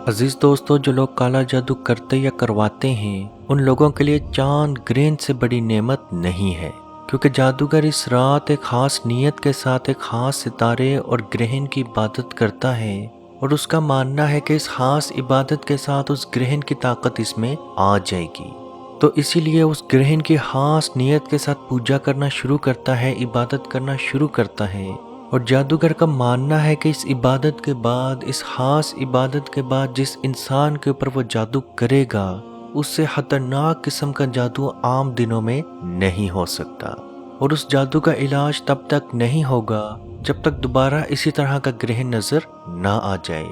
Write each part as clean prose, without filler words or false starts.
अजीज दोस्तों, जो लोग काला जादू करते या करवाते हैं उन लोगों के लिए चांद ग्रहण से बड़ी नेमत नहीं है, क्योंकि जादूगर इस रात एक खास नीयत के साथ एक खास सितारे और ग्रहण की इबादत करता है और उसका मानना है कि इस खास इबादत के साथ उस ग्रहण की ताकत इसमें आ जाएगी। तो इसीलिए उस ग्रहण की खास नीयत के साथ पूजा करना शुरू करता है, इबादत करना शुरू करता है। और जादूगर का मानना है कि इस इबादत के बाद, इस खास इबादत के बाद जिस इंसान के ऊपर वो जादू करेगा उससे खतरनाक किस्म का जादू आम दिनों में नहीं हो सकता, और उस जादू का इलाज तब तक नहीं होगा जब तक दोबारा इसी तरह का ग्रहण नजर ना आ जाए।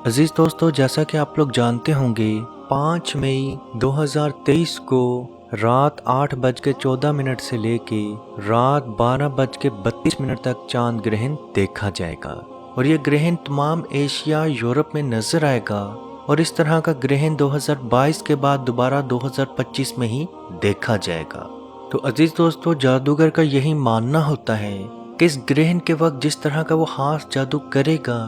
अजीज दोस्तों, जैसा कि आप लोग जानते होंगे, 5 मई 2023 को रात 8:14 से लेके रात 12:32 तक चांद ग्रहण देखा जाएगा, और ये ग्रहण तमाम एशिया, यूरोप में नजर आएगा। और इस तरह का ग्रहण 2022 के बाद दोबारा 2025 में ही देखा जाएगा। तो अजीज दोस्तों, जादूगर का यही मानना होता है कि इस ग्रहण के वक्त जिस तरह का वो खास जादू करेगा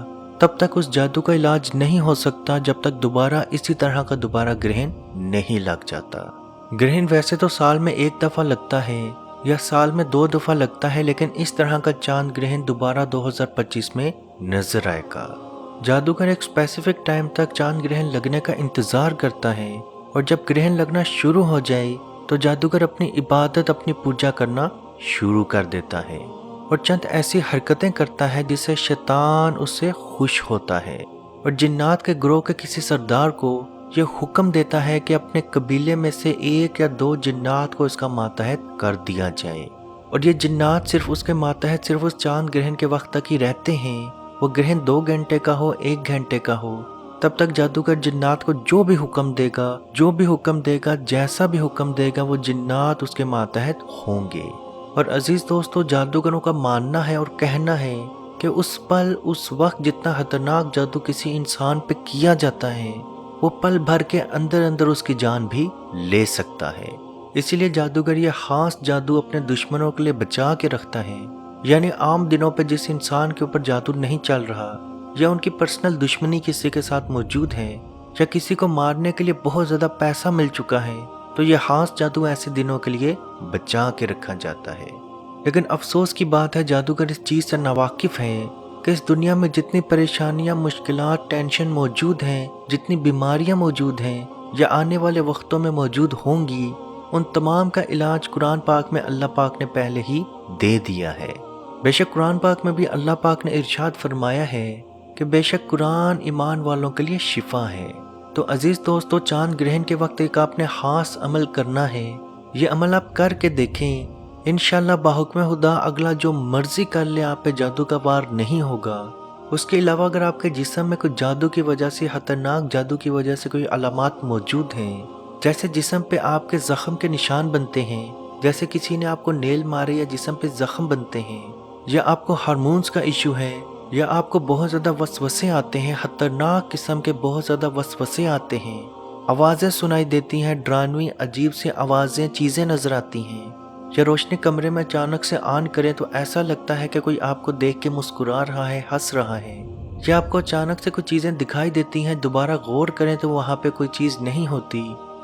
तब तक उस जादू का इलाज नहीं हो सकता जब तक दोबारा इसी तरह का दोबारा ग्रहण नहीं लग जाता। ग्रहण वैसे तो साल में एक दफा लगता है या साल में 2 दफा लगता है, लेकिन इस तरह का चांद ग्रहण दोबारा 2025 में नजर आएगा। जादूगर एक स्पेसिफिक टाइम तक चांद ग्रहण लगने का इंतजार करता है, और जब ग्रहण लगना शुरू हो जाए तो जादूगर अपनी इबादत, अपनी पूजा करना शुरू कर देता है और चंद ऐसी हरकतें करता है जिससे शैतान उससे खुश होता है, और जिन्नात के ग्रोह के किसी सरदार को ये हुक्म देता है कि अपने कबीले में से 1 या 2 जिन्नात को इसका मातहत कर दिया जाए। और ये जिन्नात सिर्फ उसके मातहत सिर्फ उस चांद ग्रहण के वक्त तक ही रहते हैं। वो ग्रहण 2 घंटे का हो, 1 घंटे का हो, तब तक जादूगर जिन्नात को जो भी हुक्म देगा, जैसा भी हुक्म देगा, वो जिन्नात उसके मातहत होंगे। और अजीज दोस्तों, जादूगरों का मानना है और कहना है कि उस पल, उस वक्त जितना खतरनाक जादू किसी इंसान पे किया जाता है वो पल भर के अंदर अंदर उसकी जान भी ले सकता है। इसीलिए जादूगर ये खास जादू अपने दुश्मनों के लिए बचा के रखता है। यानी आम दिनों पे जिस इंसान के ऊपर जादू नहीं चल रहा, या उनकी पर्सनल दुश्मनी किसी के साथ मौजूद है, या किसी को मारने के लिए बहुत ज्यादा पैसा मिल चुका है, तो ये खास जादू ऐसे दिनों के लिए बचा के रखा जाता है। लेकिन अफसोस की बात है, जादूगर इस चीज से नावाकिफ हैं कि इस दुनिया में जितनी परेशानियां, मुश्किलात, टेंशन मौजूद हैं, जितनी बीमारियां मौजूद हैं या आने वाले वक्तों में मौजूद होंगी, उन तमाम का इलाज कुरान पाक में अल्लाह पाक ने पहले ही दे दिया है। बेशक कुरान पाक में भी अल्लाह पाक ने इरशाद फरमाया है कि बेशक कुरान ईमान वालों के लिए शिफा है। तो अजीज दोस्तों, चांद ग्रहण के वक्त एक आपने खास अमल करना है। ये अमल आप करके देखें, इंशाल्लाह बाहुक्म खुदा अगला जो मर्जी कर ले आप पे जादू का वार नहीं होगा। उसके अलावा अगर आपके जिस्म में कुछ जादू की वजह से, खतरनाक जादू की वजह से कोई अलामात मौजूद हैं, जैसे जिस्म पे आपके जख्म के निशान बनते हैं, जैसे किसी ने आपको नेल मारे या जिस्म पे जख्म बनते हैं, या आपको हार्मोन्स का इशू है, या आपको बहुत ज़्यादा वसवसे आते हैं, खतरनाक किस्म के बहुत ज़्यादा वसवसे आते हैं, आवाज़ें सुनाई देती हैं, डरावनी अजीब सी आवाज़ें, चीज़ें नज़र आती हैं, या रोशनी कमरे में अचानक से ऑन करें तो ऐसा लगता है कि कोई आपको देख के मुस्कुरा रहा है, हंस रहा है, या आपको अचानक से कुछ चीज़ें दिखाई देती हैं, दोबारा गौर करें तो वहाँ पे कोई चीज़ नहीं होती,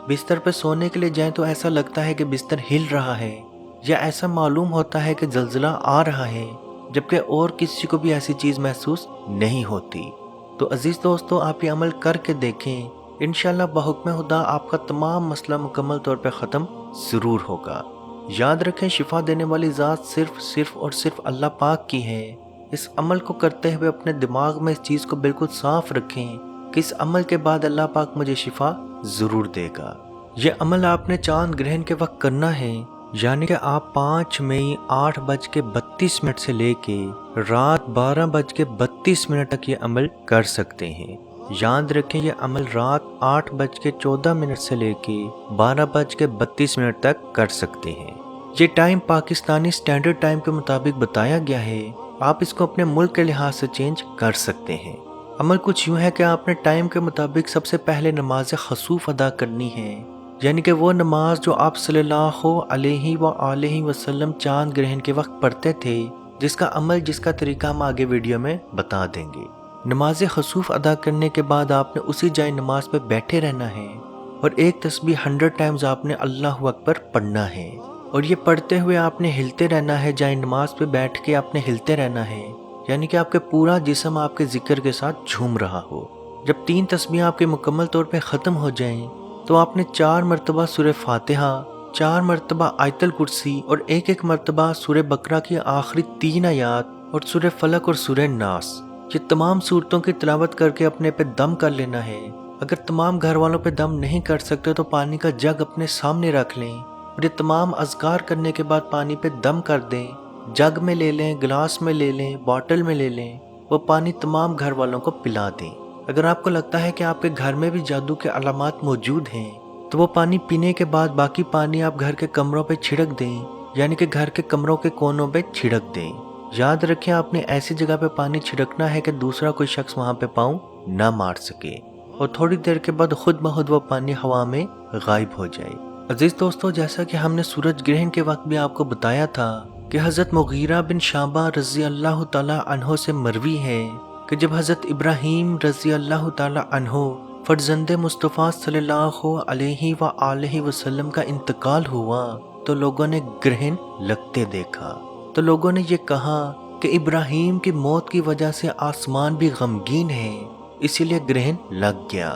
बिस्तर पे सोने के लिए जाएं तो ऐसा लगता है कि बिस्तर हिल रहा है, या ऐसा मालूम होता है कि जल्जला आ रहा है, जबकि और किसी को भी ऐसी चीज़ महसूस नहीं होती। तो अजीज दोस्तों, आप ये अमल करके देखें, इंशाल्लाह बाहुक्म खुदा आपका तमाम मसला मुकम्मल तौर पे ख़त्म ज़रूर होगा। याद रखें, शिफा देने वाली ज़ात सिर्फ और सिर्फ अल्लाह पाक की है। इस अमल को करते हुए अपने दिमाग में इस चीज़ को बिल्कुल साफ रखें कि इस अमल के बाद अल्लाह पाक मुझे शिफा ज़रूर देगा। यह अमल आपने चांद ग्रहण के वक्त करना है, यानी कि आप 5 मई 8:32 से लेके रात 12:32 तक ये अमल कर सकते हैं। याद रखें, ये अमल रात 8:14 से लेके 12:32 तक कर सकते हैं। ये टाइम पाकिस्तानी स्टैंडर्ड टाइम के मुताबिक बताया गया है। आप इसको अपने मुल्क के लिहाज से चेंज कर सकते हैं। अमल कुछ यूँ है कि आपने टाइम के मुताबिक सबसे पहले नमाज खसूफ अदा करनी है, यानी कि वो नमाज जो आप सल्लल्लाहु अलैहि वसल्लम चांद ग्रहण के वक्त पढ़ते थे, जिसका अमल, जिसका तरीका हम आगे वीडियो में बता देंगे। نماز خسوف ادا کرنے کے بعد آپ نے اسی جائے نماز پہ بیٹھے رہنا ہے اور ایک تسبیح 100 ٹائمز آپ نے اللہ اکبر پڑھنا ہے، اور یہ پڑھتے ہوئے آپ نے ہلتے رہنا ہے، جائے نماز پہ بیٹھ کے آپ نے ہلتے رہنا ہے، یعنی کہ آپ کے پورا جسم آپ کے ذکر کے ساتھ جھوم رہا ہو۔ جب 3 تسبیح آپ کے مکمل طور پہ ختم ہو جائیں تو آپ نے 4 مرتبہ سورہ فاتحہ، 4 مرتبہ آیت الکرسی اور ایک مرتبہ سورہ بقرہ کی آخری 3 آیات اور سورہ فلق اور سورہ ناس، یہ تمام صورتوں کی تلاوت کر کے اپنے پہ دم کر لینا ہے۔ اگر تمام گھر والوں پہ دم نہیں کر سکتے تو پانی کا جگ اپنے سامنے رکھ لیں اور یہ تمام اذکار کرنے کے بعد پانی پہ دم کر دیں، جگ میں لے لیں، گلاس میں لے لیں، باٹل میں لے لیں، وہ پانی تمام گھر والوں کو پلا دیں۔ اگر آپ کو لگتا ہے کہ آپ کے گھر میں بھی جادو کے علامات موجود ہیں تو وہ پانی پینے کے بعد باقی پانی آپ گھر کے کمروں پہ چھڑک دیں، یعنی کہ گھر کے کمروں کے کونوں پہ چھڑک دیں۔ یاد رکھیں آپ نے ایسی جگہ پہ پانی چھڑکنا ہے کہ دوسرا کوئی شخص وہاں پہ پاؤں نہ مار سکے، اور تھوڑی دیر کے بعد خود بخود وہ پانی ہوا میں غائب ہو جائے۔ عزیز دوستو، جیسا کہ ہم نے سورج گرہن کے وقت بھی آپ کو بتایا تھا کہ حضرت مغیرہ بن شعبہ رضی اللہ تعالی عنہ سے مروی ہے کہ جب حضرت ابراہیم رضی اللہ تعالی عنہ فرزند مصطفیٰ صلی اللہ علیہ وآلہ وسلم کا انتقال ہوا تو لوگوں نے گرہن لگتے دیکھا، تو لوگوں نے یہ کہا کہ ابراہیم کی موت کی وجہ سے آسمان بھی غمگین ہے، اسی لیے گرہن لگ گیا۔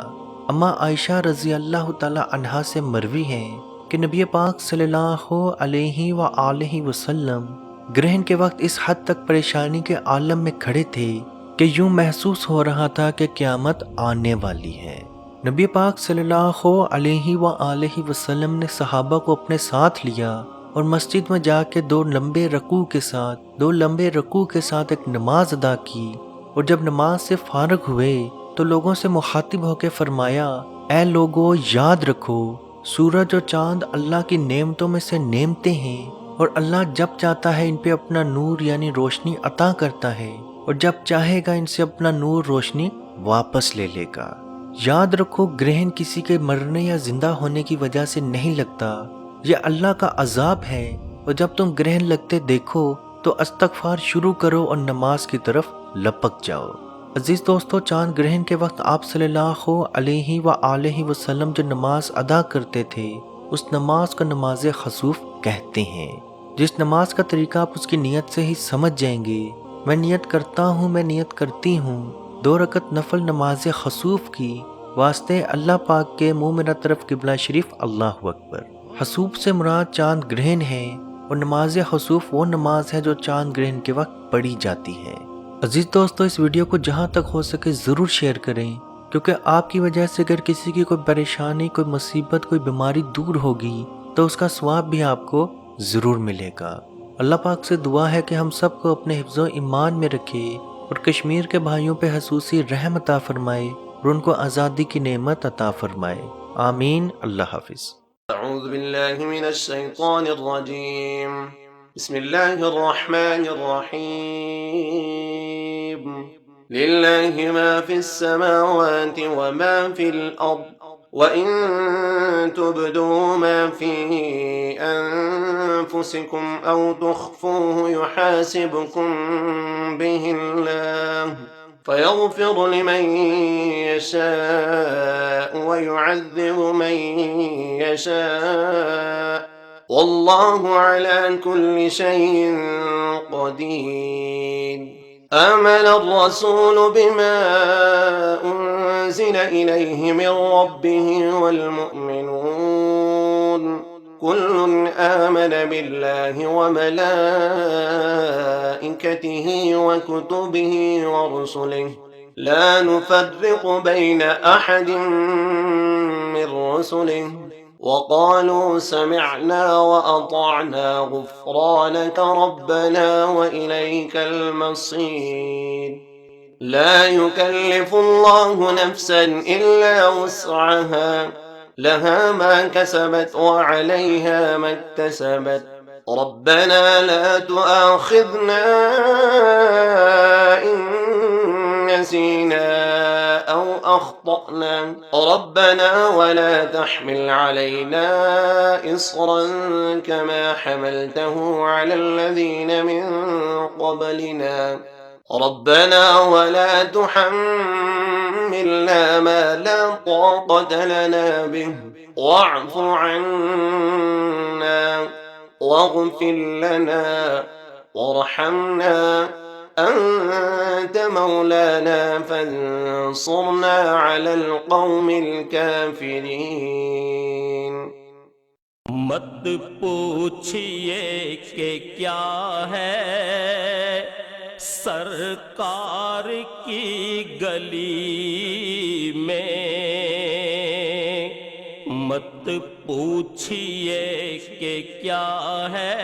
اما عائشہ رضی اللہ تعالی عنہا سے مروی ہے کہ نبی پاک صلی اللہ علیہ وآلہ وسلم گرہن کے وقت اس حد تک پریشانی کے عالم میں کھڑے تھے کہ یوں محسوس ہو رہا تھا کہ قیامت آنے والی ہے۔ نبی پاک صلی اللہ علیہ وآلہ وسلم نے صحابہ کو اپنے ساتھ لیا اور مسجد میں جا کے دو لمبے رکوع کے ساتھ ایک نماز ادا کی، اور جب نماز سے فارغ ہوئے تو لوگوں سے مخاطب ہو کے فرمایا، اے لوگو، یاد رکھو سورج اور چاند اللہ کی نعمتوں میں سے نعمتیں ہیں، اور اللہ جب چاہتا ہے ان پہ اپنا نور یعنی روشنی عطا کرتا ہے، اور جب چاہے گا ان سے اپنا نور روشنی واپس لے لے گا۔ یاد رکھو گرہن کسی کے مرنے یا زندہ ہونے کی وجہ سے نہیں لگتا، یہ اللہ کا عذاب ہے، اور جب تم گرہن لگتے دیکھو تو استغفار شروع کرو اور نماز کی طرف لپک جاؤ۔ عزیز دوستو، چاند گرہن کے وقت آپ صلی اللہ علیہ وآلہ وسلم جو نماز ادا کرتے تھے اس نماز کو نماز خسوف کہتے ہیں۔ جس نماز کا طریقہ آپ اس کی نیت سے ہی سمجھ جائیں گے، میں نیت کرتا ہوں، میں نیت کرتی ہوں 2 رکعت نفل نماز خسوف کی، واسطے اللہ پاک کے منہ میرا طرف قبلہ شریف، اللہ اکبر۔ خسوف سے مراد چاند گرہن ہے، اور نماز خسوف وہ نماز ہے جو چاند گرہن کے وقت پڑھی جاتی ہے۔ عزیز دوستو، اس ویڈیو کو جہاں تک ہو سکے ضرور شیئر کریں، کیونکہ آپ کی وجہ سے اگر کسی کی کوئی پریشانی، کوئی مصیبت، کوئی بیماری دور ہوگی تو اس کا ثواب بھی آپ کو ضرور ملے گا۔ اللہ پاک سے دعا ہے کہ ہم سب کو اپنے حفظ و ایمان میں رکھے اور کشمیر کے بھائیوں پہ خصوصی رحم عطا فرمائے اور ان کو آزادی کی نعمت عطا فرمائے، آمین۔ اللہ حافظ۔ اعوذ باللہ من الشیطان الرجیم، بسم اللہ الرحمن الرحیم، للہ ما فی السماوات وما فی الارض وَإِن تُبْدُوا مَا فِي أَنفُسِكُمْ أَوْ تُخْفُوهُ يُحَاسِبْكُم بِهِ اللَّهُ فَيَغْفِرُ لِمَن يَشَاءُ وَيُعَذِّبُ مَن يَشَاءُ وَاللَّهُ عَلَى كُلِّ شَيْءٍ قَدِيرٌ۔ آمن الرسول بما أنزل إليه من ربه والمؤمنون كل آمن بالله وملائكته وكتبه ورسله لا نفرق بين أحد من رسله وقالوا سمعنا وأطعنا غفرانك ربنا وإليك المصير۔ لا يكلف الله نفسا إلا وسعها، لها ما كسبت وعليها ما اكتسبت، ربنا لا تؤاخذنا إن نسينا أو أخطأنا، ربنا ولا تحمل علينا إصرا كما حملته على الذين من قبلنا، ربنا ولا تحملنا ما لا طاقة لنا به واعف عنا واغفر لنا وارحمنا أنت مولانا فانصرنا على القوم الكافرين. مت پوچھئے کہ کیا ہے سرکار کی گلی میں، مت پوچھئے کہ کیا ہے